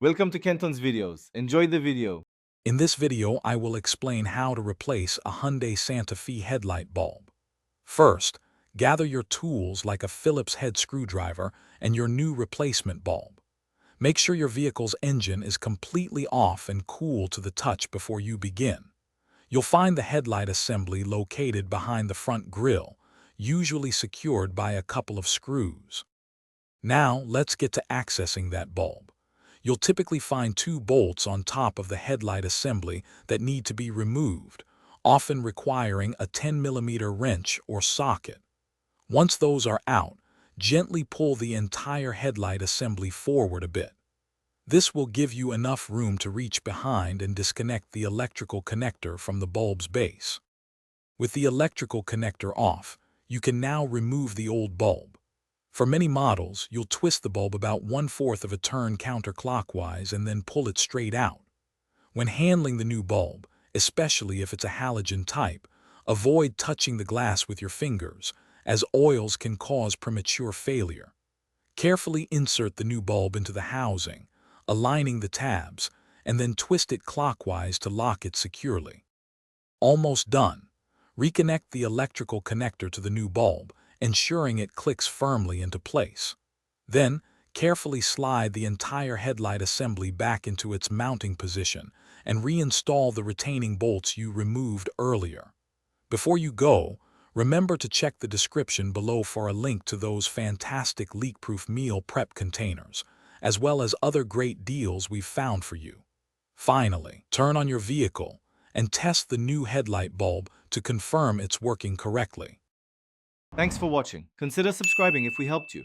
Welcome to Kenton's videos. Enjoy the video. In this video, I will explain how to replace a Hyundai Santa Fe headlight bulb. First, gather your tools like a Phillips head screwdriver and your new replacement bulb. Make sure your vehicle's engine is completely off and cool to the touch before you begin. You'll find the headlight assembly located behind the front grille, usually secured by a couple of screws. Now, let's get to accessing that bulb. You'll typically find two bolts on top of the headlight assembly that need to be removed, often requiring a 10mm wrench or socket. Once those are out, gently pull the entire headlight assembly forward a bit. This will give you enough room to reach behind and disconnect the electrical connector from the bulb's base. With the electrical connector off, you can now remove the old bulb. For many models, you'll twist the bulb about 1/4 of a turn counterclockwise and then pull it straight out. When handling the new bulb, especially if it's a halogen type, avoid touching the glass with your fingers, as oils can cause premature failure. Carefully insert the new bulb into the housing, aligning the tabs, and then twist it clockwise to lock it securely. Almost done. Reconnect the electrical connector to the new bulb, ensuring it clicks firmly into place. Then, carefully slide the entire headlight assembly back into its mounting position and reinstall the retaining bolts you removed earlier. Before you go, remember to check the description below for a link to those fantastic leak-proof meal prep containers, as well as other great deals we've found for you. Finally, turn on your vehicle and test the new headlight bulb to confirm it's working correctly. Thanks for watching. Consider subscribing if we helped you.